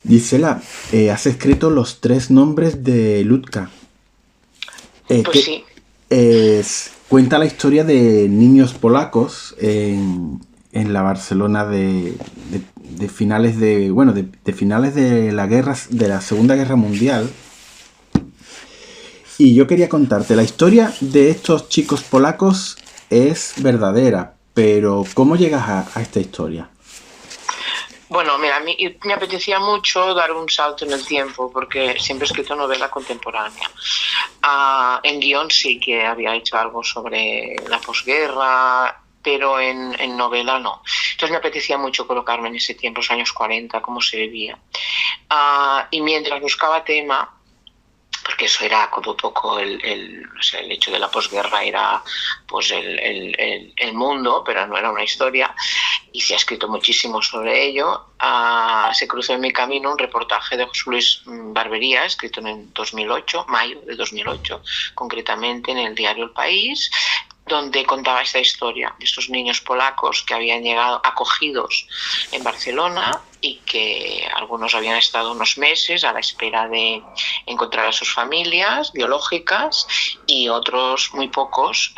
Gisela, has escrito los tres nombres de Lutka. Pues Que sí. cuenta la historia de niños polacos en la Barcelona de finales de finales de la guerra, de la Segunda Guerra Mundial. Y yo quería contarte, la historia de estos chicos polacos es verdadera, pero ¿cómo llegas a esta historia? Bueno, mira, a mí me apetecía mucho dar un salto en el tiempo porque siempre he escrito novela contemporánea. En guión sí que había hecho algo sobre la posguerra, pero en novela no. Entonces me apetecía mucho colocarme en ese tiempo, los años 40, cómo se vivía. Y mientras buscaba tema, porque eso era como un poco o sea, el hecho de la posguerra era pues el mundo, pero no era una historia, y se ha escrito muchísimo sobre ello. Se cruzó en mi camino un reportaje de José Luis Barbería, escrito en 2008, mayo de 2008, concretamente en el diario El País, donde contaba esta historia de estos niños polacos que habían llegado acogidos en Barcelona y que algunos habían estado unos meses a la espera de encontrar a sus familias biológicas y otros, muy pocos,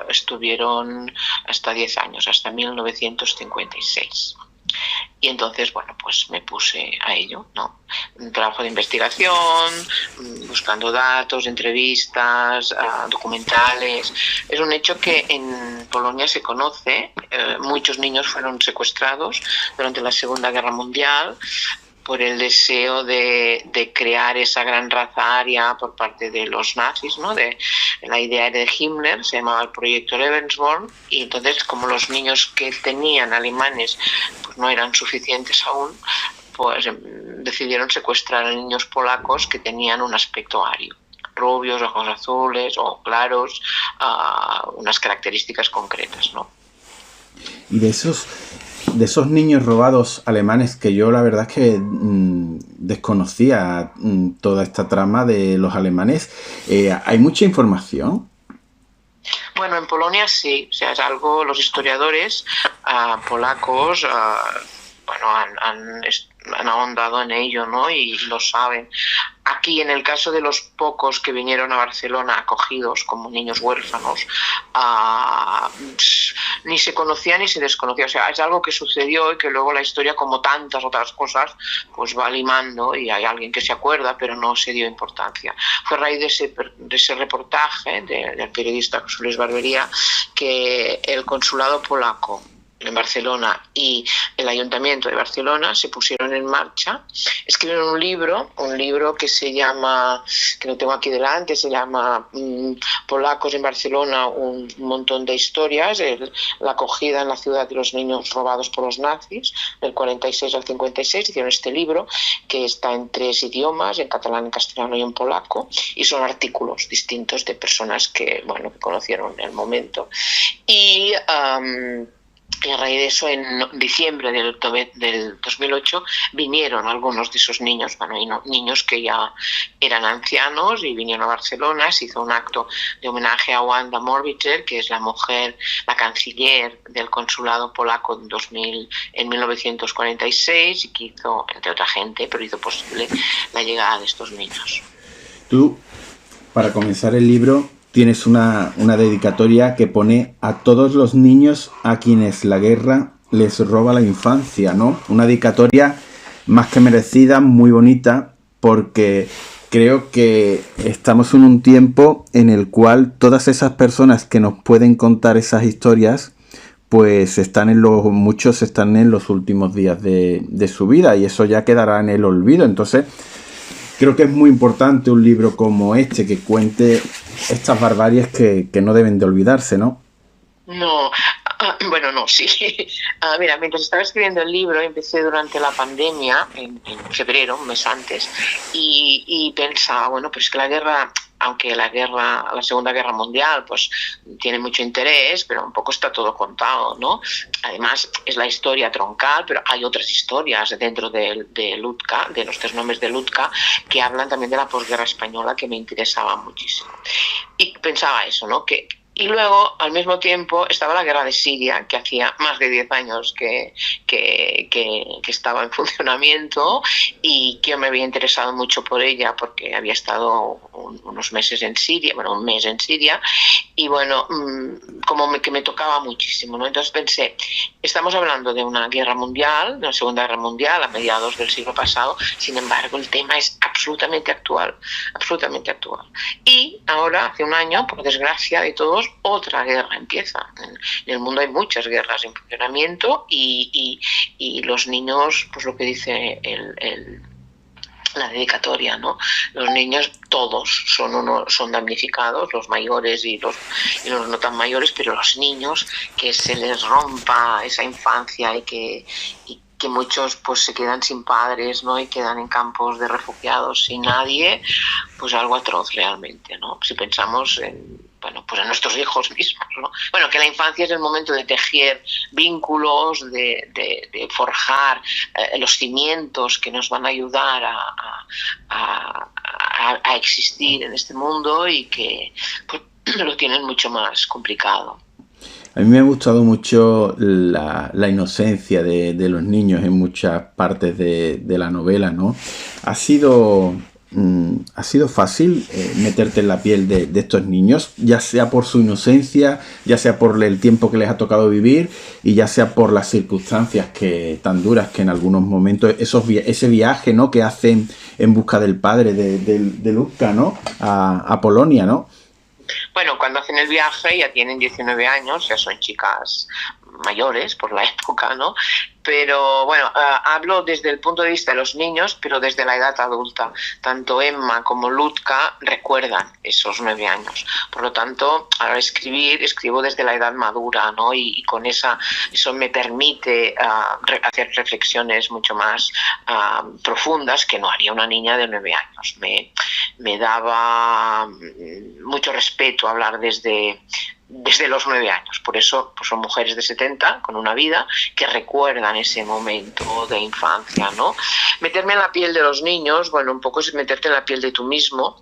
estuvieron hasta 10 años, hasta 1956. Y entonces, bueno, pues me puse a ello, ¿no? Un trabajo de investigación, buscando datos, entrevistas, documentales. Es un hecho que en Polonia se conoce. Muchos niños fueron secuestrados durante la Segunda Guerra Mundial por el deseo de crear esa gran raza aria por parte de los nazis, ¿no? De la idea de Himmler, se llamaba el proyecto Lebensborn, y entonces como los niños que tenían alemanes pues no eran suficientes aún, pues decidieron secuestrar a niños polacos que tenían un aspecto ario, rubios, ojos azules o claros, unas características concretas, ¿no? Y de esos niños robados alemanes que yo la verdad es que desconocía toda esta trama de los alemanes, hay mucha información. Bueno, en Polonia sí, o sea, es algo, los historiadores polacos, bueno, han ahondado en ello, ¿no? Y lo saben. Aquí, en el caso de los pocos que vinieron a Barcelona acogidos como niños huérfanos, ni se conocía ni se desconocía. O sea, es algo que sucedió y que luego la historia, como tantas otras cosas, pues va limando y hay alguien que se acuerda, pero no se dio importancia. Fue a raíz de ese reportaje del periodista José Luis Barbería que el consulado polaco en Barcelona y el Ayuntamiento de Barcelona se pusieron en marcha, escribieron un libro que se llama, que no tengo aquí delante, se llama Polacos en Barcelona, un montón de historias, la acogida en la ciudad de los niños robados por los nazis, del 46 al 56, hicieron este libro que está en 3 idiomas, en catalán, en castellano y en polaco, y son artículos distintos de personas que, bueno, que conocieron el momento. Y a raíz de eso, en diciembre del 2008, vinieron algunos de esos niños, bueno, niños que ya eran ancianos, y vinieron a Barcelona. Se hizo un acto de homenaje a Wanda Morbidger, que es la mujer, la canciller del consulado polaco en 1946, y que hizo, entre otra gente, pero hizo posible la llegada de estos niños. Tú, para comenzar el libro, tienes una dedicatoria que pone a todos los niños a quienes la guerra les roba la infancia, ¿no? Una dedicatoria más que merecida, muy bonita, porque creo que estamos en un tiempo en el cual todas esas personas que nos pueden contar esas historias, pues muchos están en los últimos días de su vida, y eso ya quedará en el olvido. Entonces, creo que es muy importante un libro como este que cuente estas barbaries que no deben de olvidarse, ¿no? No, bueno, no, sí. Mira, mientras estaba escribiendo el libro, empecé durante la pandemia, en febrero, un mes antes, y pensaba, bueno, pues que la guerra, aunque la Segunda Guerra Mundial, pues tiene mucho interés, pero un poco está todo contado, ¿no? Además, es la historia troncal, pero hay otras historias dentro de Lutka, de los tres nombres de Lutka, que hablan también de la posguerra española, que me interesaba muchísimo. Y pensaba eso, ¿no? Que Y luego, al mismo tiempo, estaba la guerra de Siria, que hacía más de 10 años que estaba en funcionamiento y que yo me había interesado mucho por ella porque había estado unos meses en Siria, bueno, un mes en Siria, y bueno, que me tocaba muchísimo, ¿no? Entonces pensé, estamos hablando de una guerra mundial, de una Segunda Guerra Mundial a mediados del siglo pasado, sin embargo, el tema es absolutamente actual, absolutamente actual. Y ahora, hace un año, por desgracia de todos, otra guerra empieza. En el mundo hay muchas guerras en funcionamiento y los niños, pues lo que dice la dedicatoria, ¿no? Los niños todos son damnificados, los mayores y los no tan mayores, pero los niños, que se les rompa esa infancia y que muchos pues se quedan sin padres, ¿no? Y quedan en campos de refugiados sin nadie, pues algo atroz realmente, ¿no? Si pensamos pues en nuestros hijos mismos, ¿no? Bueno, que la infancia es el momento de tejer vínculos, de forjar los cimientos que nos van a ayudar a existir en este mundo y que pues, lo tienen mucho más complicado. A mí me ha gustado mucho la inocencia de los niños en muchas partes de la novela, ¿no? Ha sido fácil meterte en la piel de estos niños, ya sea por su inocencia, ya sea por el tiempo que les ha tocado vivir y ya sea por las circunstancias tan duras que en algunos momentos, ese viaje, ¿no?, que hacen en busca del padre de Lucca, ¿no?, a Polonia, ¿no? Bueno, cuando hacen el viaje ya tienen 19 años, ya son chicas mayores por la época, ¿no? Pero bueno, hablo desde el punto de vista de los niños, pero desde la edad adulta. Tanto Emma como Lutka recuerdan esos 9 años. Por lo tanto, al escribo desde la edad madura, ¿no? Y con eso me permite hacer reflexiones mucho más profundas que no haría una niña de 9 años. Me daba mucho respeto hablar desde los 9 años. Por eso pues son mujeres de 70 con una vida que recuerdan ese momento de infancia, ¿no? Meterme en la piel de los niños, bueno, un poco es meterte en la piel de ti misma,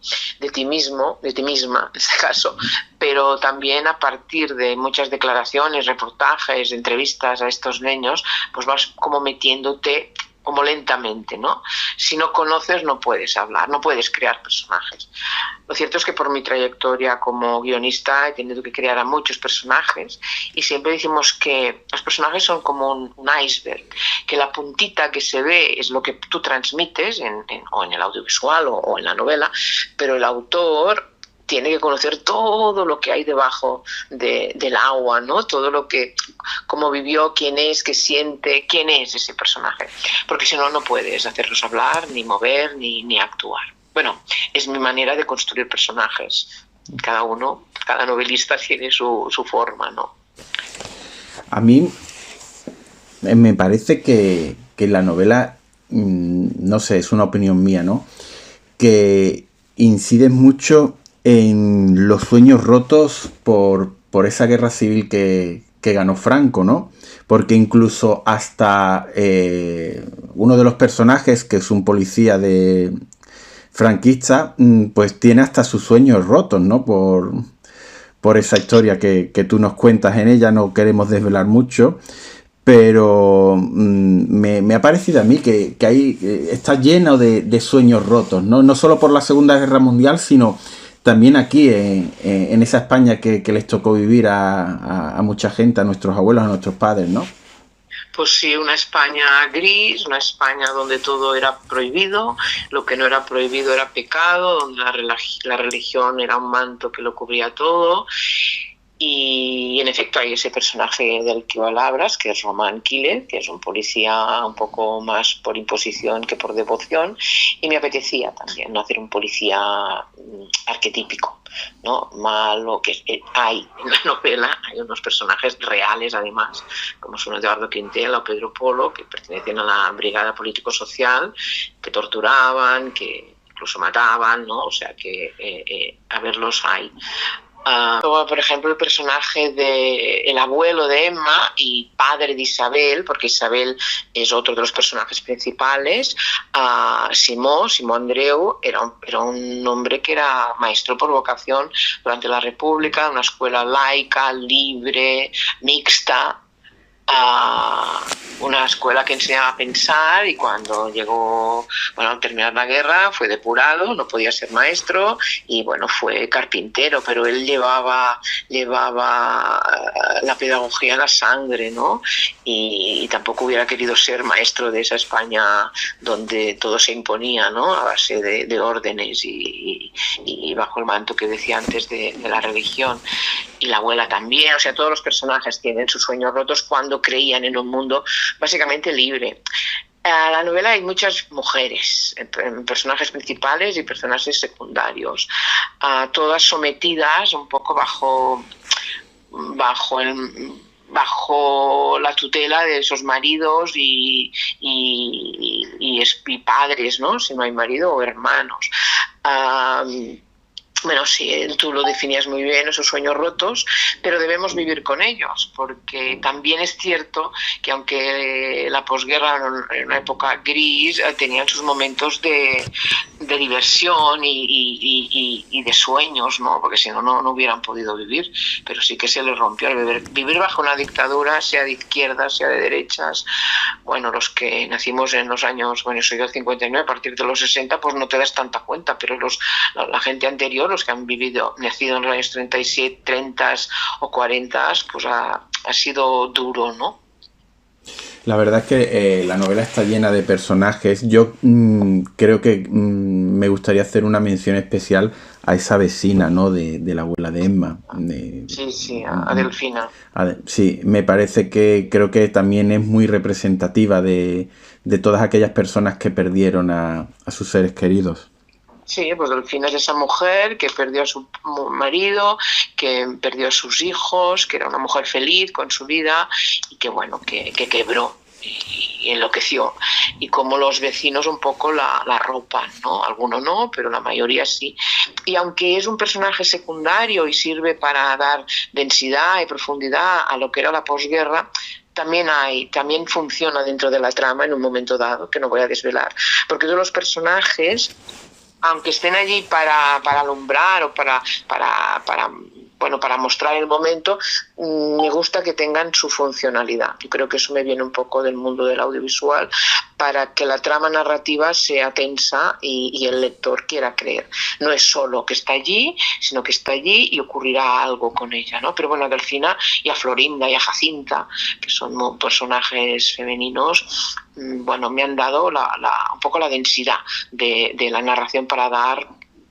en este caso, pero también a partir de muchas declaraciones, reportajes, entrevistas a estos niños, pues vas como metiéndote como lentamente, ¿no? Si no conoces no puedes hablar, no puedes crear personajes. Lo cierto es que por mi trayectoria como guionista he tenido que crear a muchos personajes y siempre decimos que los personajes son como un iceberg, que la puntita que se ve es lo que tú transmites o en el audiovisual o en la novela, pero el autor tiene que conocer todo lo que hay debajo del agua, ¿no? Todo lo que, cómo vivió, quién es, qué siente, quién es ese personaje. Porque si no, no puedes hacerlos hablar, ni mover, ni actuar. Bueno, es mi manera de construir personajes. Cada novelista tiene su forma, ¿no? A mí me parece que la novela, no sé, es una opinión mía, ¿no?, que incide mucho en los sueños rotos por esa guerra civil que ganó Franco, ¿no? Porque incluso hasta uno de los personajes, que es un policía franquista, pues tiene hasta sus sueños rotos, ¿no? Por esa historia que tú nos cuentas en ella, no queremos desvelar mucho, pero me ha parecido a mí que está lleno de sueños rotos, ¿no? No solo por la Segunda Guerra Mundial, sino también aquí en esa España que les tocó vivir a mucha gente, a nuestros abuelos, a nuestros padres, ¿no? Pues sí, una España gris, una España donde todo era prohibido, lo que no era prohibido era pecado, donde la religión era un manto que lo cubría todo. Y en efecto hay ese personaje del que hablas, que es Román Quílez, que es un policía un poco más por imposición que por devoción, y me apetecía también no hacer un policía arquetípico, ¿no? Malo, que hay en la novela, hay unos personajes reales además, como son Eduardo Quintela o Pedro Polo, que pertenecen a la brigada político-social, que torturaban, que incluso mataban, ¿no? O sea que a verlos hay. Por ejemplo, el personaje de el abuelo de Emma y padre de Isabel, porque Isabel es otro de los personajes principales. Simó Andreu era un hombre que era maestro por vocación durante la República, una escuela laica, libre, mixta, una escuela que enseñaba a pensar, y cuando llegó, bueno, al terminar la guerra fue depurado, no podía ser maestro y bueno, fue carpintero, pero él llevaba la pedagogía en la sangre, ¿no? Y tampoco hubiera querido ser maestro de esa España donde todo se imponía, ¿no? A base de órdenes y bajo el manto que decía antes de la religión. Y la abuela también, o sea, todos los personajes tienen sus sueños rotos cuando creían en un mundo básicamente libre. En la novela hay muchas mujeres, personajes principales y personajes secundarios, todas sometidas un poco bajo la tutela de esos maridos y padres, ¿no? Si no hay marido, o hermanos. Bueno, sí, tú lo definías muy bien, esos sueños rotos, pero debemos vivir con ellos, porque también es cierto que aunque la posguerra era una época gris, tenían sus momentos de diversión y de sueños, ¿no? Porque si no, no hubieran podido vivir, pero sí que se les rompió el vivir bajo una dictadura, sea de izquierdas, sea de derechas. Bueno, los que nacimos en los años, bueno, soy del 59, a partir de los 60, pues no te das tanta cuenta, pero la gente anterior, los que han nacido en los años 37, 30 o 40, pues ha sido duro, ¿no? La verdad es que la novela está llena de personajes. Yo creo que me gustaría hacer una mención especial a esa vecina, ¿no? De la abuela de Emma. Sí, a Delfina. Sí, me parece que creo que también es muy representativa de todas aquellas personas que perdieron a sus seres queridos. Sí, pues Delfina es esa mujer que perdió a su marido, que perdió a sus hijos, que era una mujer feliz con su vida y que, bueno, que quebró y enloqueció. Y como los vecinos un poco la ropan, ¿no? Algunos no, pero la mayoría sí. Y aunque es un personaje secundario y sirve para dar densidad y profundidad a lo que era la posguerra, también funciona dentro de la trama en un momento dado, que no voy a desvelar, porque todos los personajes, aunque estén allí para alumbrar o para mostrar el momento, me gusta que tengan su funcionalidad. Yo creo que eso me viene un poco del mundo del audiovisual, para que la trama narrativa sea tensa y el lector quiera creer. No es solo que está allí, sino que está allí y ocurrirá algo con ella, ¿no? Pero bueno, a Delfina y a Florinda y a Jacinta, que son personajes femeninos, bueno, me han dado un poco la densidad de la narración para dar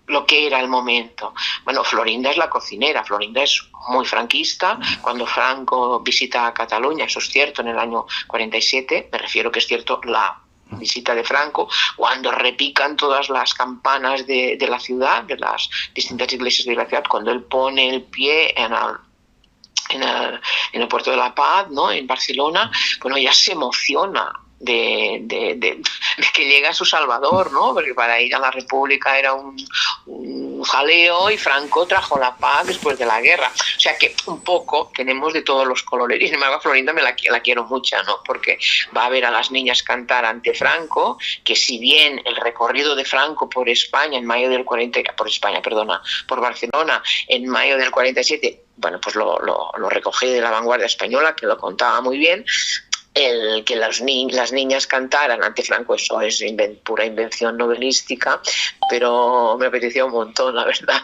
lo que era el momento. Bueno, Florinda es la cocinera, Florinda es muy franquista. Cuando Franco visita Cataluña, eso es cierto, en el año 47, me refiero que es cierto la visita de Franco, cuando repican todas las campanas de la ciudad, de las distintas iglesias de la ciudad, cuando él pone el pie en el puerto de la Paz, ¿no? En Barcelona, bueno, ella se emociona de que llega su Salvador, ¿no? Porque para ir a la República era un jaleo y Franco trajo la paz después de la guerra. O sea que un poco tenemos de todos los colores. Y sin embargo, Florinda la quiero mucho, ¿no? Porque va a ver a las niñas cantar ante Franco, que si bien el recorrido de Franco por España en mayo del 40, por Barcelona en mayo del 47, bueno, pues lo recogí de La Vanguardia Española, que lo contaba muy bien. El que las niñas cantaran ante Franco, eso es pura invención novelística, pero me apeteció un montón, la verdad,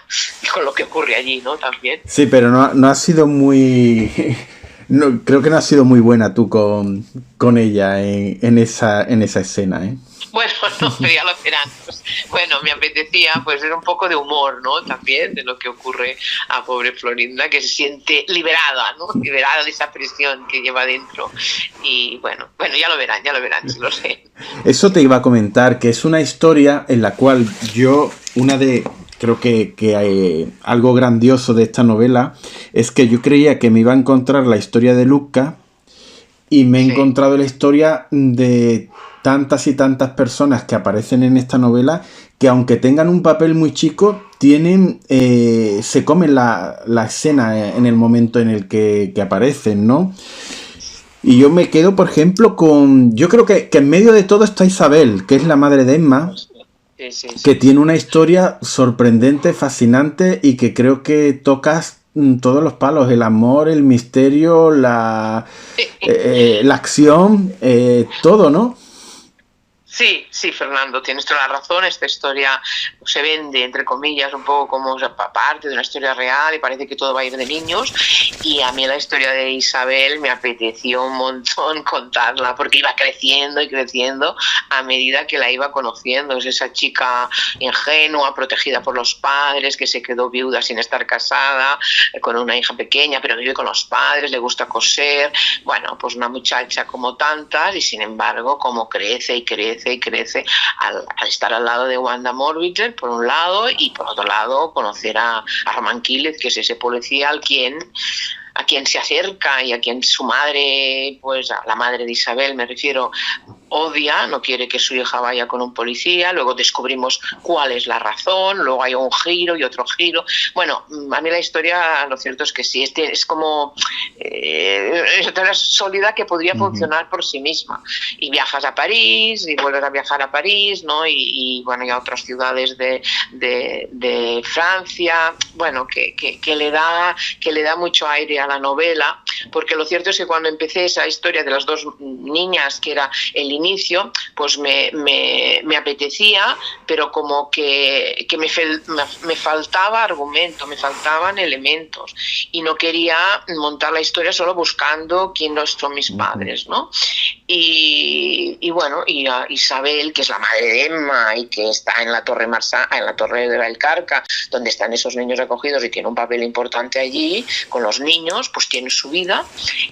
con lo que ocurre allí, ¿no? También. Sí, pero no ha sido muy... No, creo que no has sido muy buena tú con ella en esa escena, ¿eh? Bueno, no, pero ya lo verán. Pues, bueno, me apetecía pues era un poco de humor, ¿no? También de lo que ocurre a pobre Florinda, que se siente liberada, ¿no? Liberada de esa presión que lleva dentro. Y bueno, ya lo verán, si lo sé. Eso te iba a comentar, que es una historia en la cual creo que hay algo grandioso de esta novela es que yo creía que me iba a encontrar la historia de Lucca y me he encontrado la historia de tantas y tantas personas que aparecen en esta novela que aunque tengan un papel muy chico, se comen la escena en el momento en el que aparecen, ¿no? Y yo me quedo, por ejemplo, yo creo que en medio de todo está Isabel, que es la madre de Emma, sí. Que tiene una historia sorprendente, fascinante y que creo que tocas todos los palos, el amor, el misterio, la acción, todo, ¿no? Sí, Fernando, tienes toda la razón. Esta historia se vende, entre comillas, un poco como parte de una historia real y parece que todo va a ir de niños. Y a mí la historia de Isabel me apeteció un montón contarla porque iba creciendo y creciendo a medida que la iba conociendo. Es esa chica ingenua, protegida por los padres, que se quedó viuda sin estar casada, con una hija pequeña, pero vive con los padres, le gusta coser. Bueno, pues una muchacha como tantas y sin embargo como crece y crece al estar al lado de Wanda Morbiger por un lado y por otro lado conocer a Roman Quílez, que es ese policía a quien se acerca y a quien su madre, pues a la madre de Isabel me refiero, odia, no quiere que su hija vaya con un policía. Luego descubrimos cuál es la razón, luego hay un giro y otro giro. Bueno, a mí la historia, lo cierto es que sí, es como es una sólida que podría funcionar por sí misma. Y viajas a París y vuelves a viajar a París, ¿no? Y bueno, y a otras ciudades de Francia, bueno, que le da mucho aire a la novela, porque lo cierto es que cuando empecé esa historia de las dos niñas, que era el inicio, pues me apetecía, pero como que me faltaba argumento, me faltaban elementos y no quería montar la historia solo buscando quién son mis padres, ¿no? Y bueno, y a Isabel, que es la madre de Emma y que está en la Torre en la Torre de Valcarca, donde están esos niños recogidos y tiene un papel importante allí con los niños, pues tiene su vida,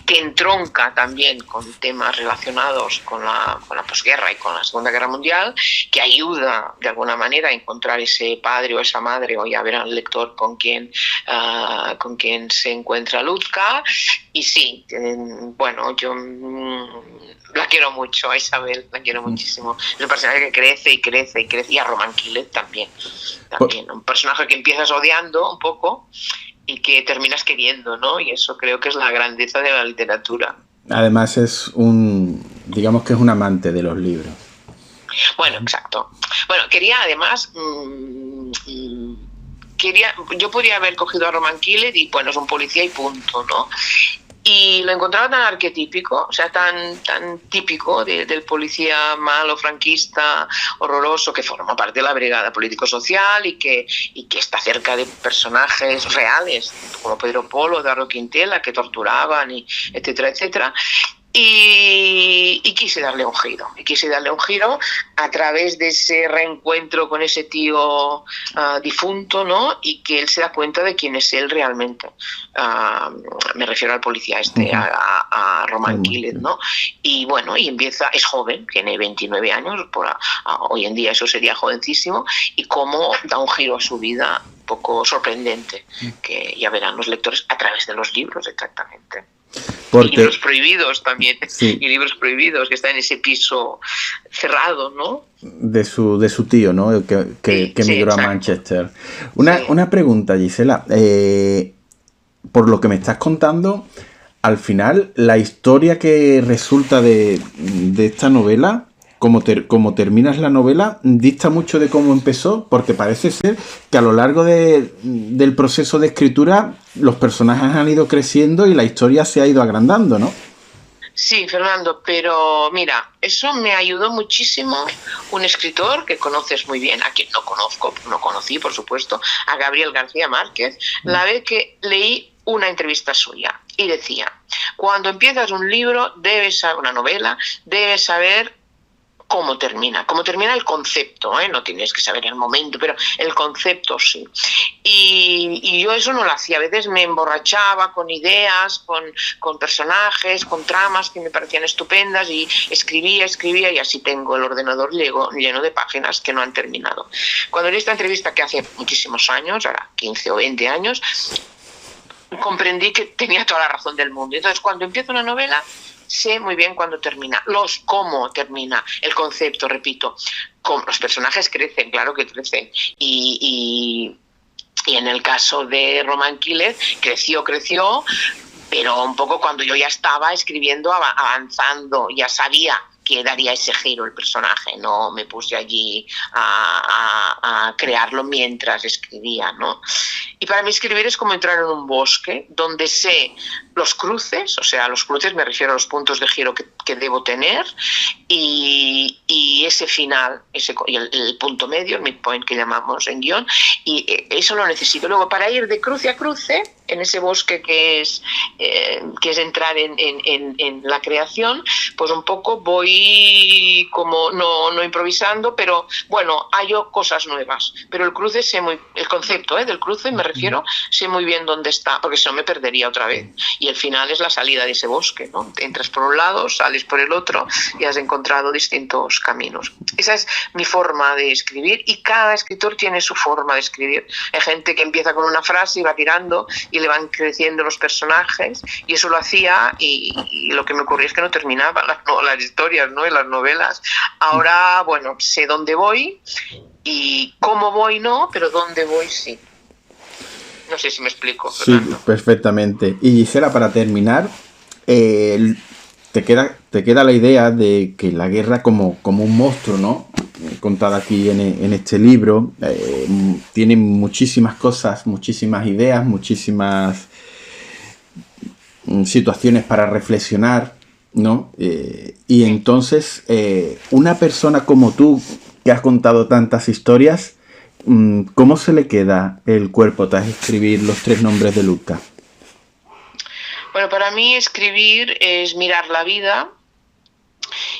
que entronca también con temas relacionados con la posguerra y con la Segunda Guerra Mundial, que ayuda de alguna manera a encontrar ese padre o esa madre, o ya verá el lector con quien se encuentra Luzca. Y sí, bueno, yo la quiero mucho a Isabel, la quiero muchísimo. Es un personaje que crece y crece y crece, y a Roman Quílez también. Un personaje que empiezas odiando un poco y que terminas queriendo, ¿no? Y eso creo que es la grandeza de la literatura. Además digamos que es un amante de los libros. Bueno, exacto. Bueno, quería además... yo podría haber cogido a Roman Quílez y bueno, es un policía y punto, ¿no? Y lo encontraba tan arquetípico, o sea, tan típico del policía malo, franquista, horroroso, que forma parte de la brigada político-social y que está cerca de personajes reales, como Pedro Polo, Dardo Quintela, que torturaban, etcétera, etcétera. Y quise darle un giro a través de ese reencuentro con ese tío difunto, ¿no? Y que él se da cuenta de quién es él realmente. Me refiero al policía a Roman Quílez, ¿no? Y bueno, y es joven, tiene 29 años, hoy en día eso sería jovencísimo, y cómo da un giro a su vida un poco sorprendente, que ya verán los lectores a través de los libros, exactamente. Y libros prohibidos también, sí. Y libros prohibidos, que está en ese piso cerrado, ¿no? De su tío, ¿no? Que emigró a Manchester. Una pregunta, Gisela. Por lo que me estás contando, al final, la historia que resulta de esta novela, como terminas la novela, dista mucho de cómo empezó, porque parece ser que a lo largo del proceso de escritura los personajes han ido creciendo y la historia se ha ido agrandando, ¿no? Sí, Fernando, pero mira, eso me ayudó muchísimo un escritor que conoces muy bien, a quien no conocí, por supuesto, a Gabriel García Márquez, la vez que leí una entrevista suya y decía: cuando empiezas un libro, una novela, debes saber cómo termina el concepto, ¿eh? No tienes que saber el momento, pero el concepto sí. Y yo eso no lo hacía, a veces me emborrachaba con ideas, con personajes, con tramas que me parecían estupendas y escribía y así tengo el ordenador lleno de páginas que no han terminado. Cuando leí esta entrevista, que hace muchísimos años, ahora 15 o 20 años, comprendí que tenía toda la razón del mundo. Entonces, cuando empiezo una novela, sé muy bien cuándo termina, cómo termina, el concepto, repito. Como los personajes crecen, claro que crecen. Y en el caso de Roman Killer, creció, pero un poco cuando yo ya estaba escribiendo, avanzando, ya sabía que daría ese giro el personaje, no me puse allí a crearlo mientras escribía, ¿no? Y para mí escribir es como entrar en un bosque donde sé los cruces, o sea, los cruces me refiero a los puntos de giro que debo tener, y ese final, el punto medio, el midpoint que llamamos en guión, y eso lo necesito. Luego, para ir de cruce a cruce, en ese bosque que es entrar en la creación, pues un poco voy como no improvisando, pero bueno, hallo cosas nuevas. Pero el cruce el concepto del cruce me refiero, sé muy bien dónde está, porque si no me perdería otra vez. Y el final es la salida de ese bosque, ¿no? Entras por un lado, sales por el otro y has encontrado distintos caminos. Esa es mi forma de escribir, y cada escritor tiene su forma de escribir. Hay gente que empieza con una frase y va tirando y le van creciendo los personajes, y eso lo hacía, y lo que me ocurría es que no terminaba las historias, ¿no? Y las novelas. Ahora, bueno, sé dónde voy y cómo voy no, pero dónde voy sí. No sé si me explico, Fernando. Sí, perfectamente. Y Gisela, para terminar, te queda la idea de que la guerra como un monstruo, ¿no? Contada aquí en este libro, tiene muchísimas cosas, muchísimas ideas, muchísimas situaciones para reflexionar, ¿no? Y entonces, una persona como tú, que has contado tantas historias, ¿cómo se le queda el cuerpo tras escribir Los tres nombres de Lucca? Bueno, para mí escribir es mirar la vida,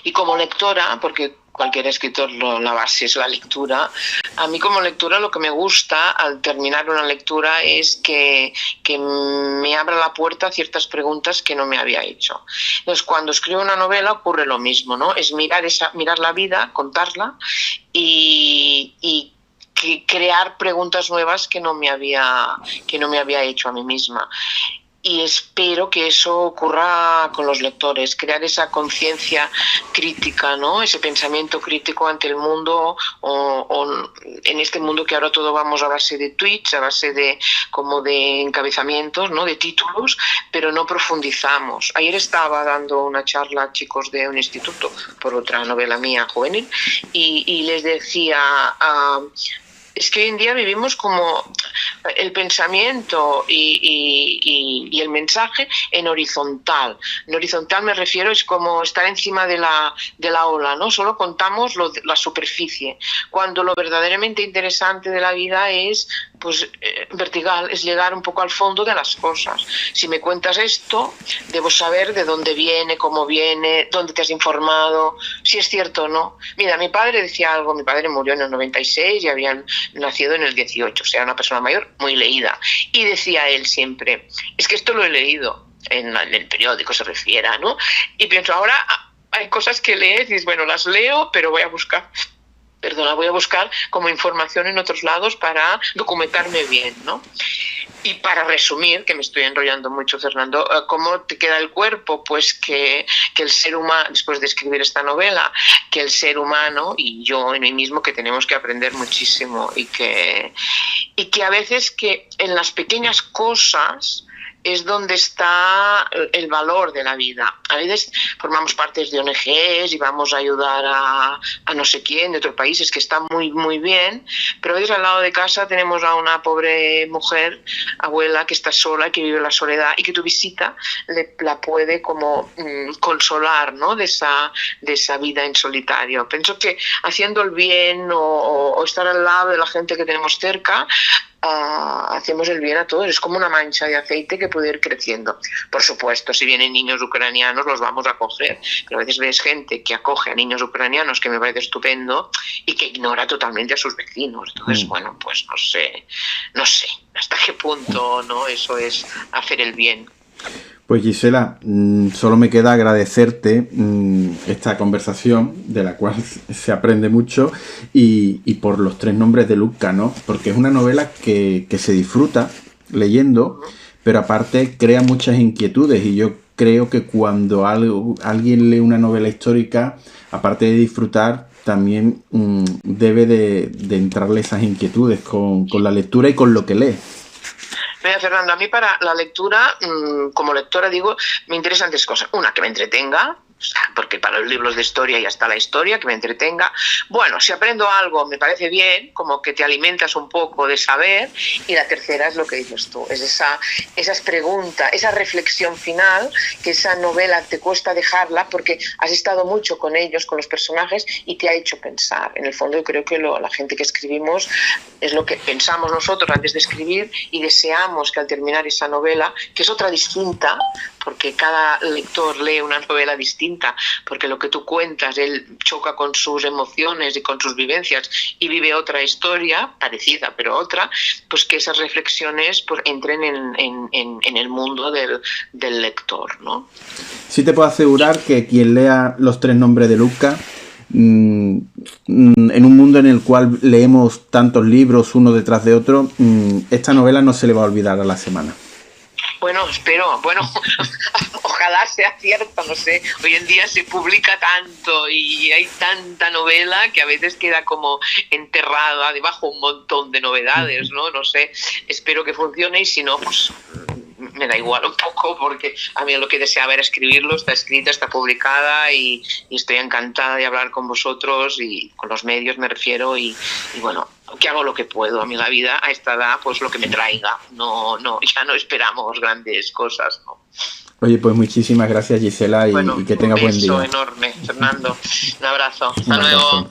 y como lectora, porque cualquier escritor la base es la lectura, a mí como lectora lo que me gusta al terminar una lectura es que me abra la puerta a ciertas preguntas que no me había hecho. Entonces, cuando escribo una novela ocurre lo mismo, ¿no? Es mirar la vida, contarla, y crear preguntas nuevas que no me había hecho a mí misma. Y espero que eso ocurra con los lectores, crear esa conciencia crítica, ¿no? Ese pensamiento crítico ante el mundo, o en este mundo que ahora todo vamos a base de tweets, a base de encabezamientos, ¿no? De títulos, pero no profundizamos. Ayer estaba dando una charla a chicos de un instituto por otra novela mía juvenil, y les decía... es que hoy en día vivimos como el pensamiento y el mensaje en horizontal. En horizontal me refiero, es como estar encima de la ola, ¿no? Solo contamos la superficie, cuando lo verdaderamente interesante de la vida es vertical, es llegar un poco al fondo de las cosas. Si me cuentas esto, debo saber de dónde viene, cómo viene, dónde te has informado, si es cierto o no. Mira, mi padre decía algo, mi padre murió en el 96 y había nacido en el 18, o sea, una persona mayor muy leída, y decía él siempre, es que esto lo he leído en el periódico, se refiera, ¿no? Y pienso, ahora hay cosas que lees y dices, bueno, las leo, pero voy a buscar como información en otros lados para documentarme bien, ¿no? Y para resumir, que me estoy enrollando mucho, Fernando, ¿cómo te queda el cuerpo? Pues que el ser humano, después de escribir esta novela, que el ser humano y yo en mí mismo, que tenemos que aprender muchísimo, y que a veces que en las pequeñas cosas es donde está el valor de la vida. A veces formamos partes de ONGs y vamos a ayudar a no sé quién de otros países, que está muy, muy bien, pero a veces al lado de casa tenemos a una pobre mujer, abuela, que está sola, que vive la soledad, y que tu visita la puede como consolar, ¿no? de esa vida en solitario. Pienso que haciendo el bien o estar al lado de la gente que tenemos cerca, hacemos el bien a todos. Es como una mancha de aceite que puede ir creciendo. Por supuesto, si vienen niños ucranianos los vamos a acoger, pero a veces ves gente que acoge a niños ucranianos, que me parece estupendo, y que ignora totalmente a sus vecinos. Entonces, bueno, pues no sé hasta qué punto, ¿no? Eso es hacer el bien. Pues Gisela, solo me queda agradecerte esta conversación, de la cual se aprende mucho, y por Los tres nombres de Lucca, ¿no? Porque es una novela que se disfruta leyendo, pero aparte crea muchas inquietudes, y yo creo que cuando alguien lee una novela histórica, aparte de disfrutar, también debe de entrarle esas inquietudes con la lectura y con lo que lee. Mira, Fernando, a mí para la lectura, como lectora digo, me interesan tres cosas. Una, que me entretenga, porque para los libros de historia ya está la historia, que me entretenga. Bueno, si aprendo algo me parece bien, como que te alimentas un poco de saber. Y la tercera es lo que dices tú, es esas preguntas, esa reflexión final, que esa novela te cuesta dejarla porque has estado mucho con ellos, con los personajes, y te ha hecho pensar. En el fondo yo creo que la gente que escribimos es lo que pensamos nosotros antes de escribir y deseamos que al terminar esa novela, que es otra distinta, porque cada lector lee una novela distinta, porque lo que tú cuentas, él choca con sus emociones y con sus vivencias y vive otra historia, parecida, pero otra, pues que esas reflexiones pues entren en el mundo del lector, ¿no? Sí te puedo asegurar que quien lea Los tres nombres de Lucca, en un mundo en el cual leemos tantos libros uno detrás de otro, esta novela no se le va a olvidar a la semana. Bueno, espero, ojalá sea cierto, no sé, hoy en día se publica tanto y hay tanta novela que a veces queda como enterrada debajo un montón de novedades, ¿no? No sé, espero que funcione y si no, pues me da igual un poco porque a mí lo que deseaba era escribirlo, está escrita, está publicada y estoy encantada de hablar con vosotros y con los medios me refiero y bueno, que hago lo que puedo. A mí la vida a esta edad pues lo que me traiga, no, ya no esperamos grandes cosas, ¿no? Oye, pues muchísimas gracias, Gisela, y que tengas buen día. Un beso enorme, Fernando, un abrazo, hasta luego.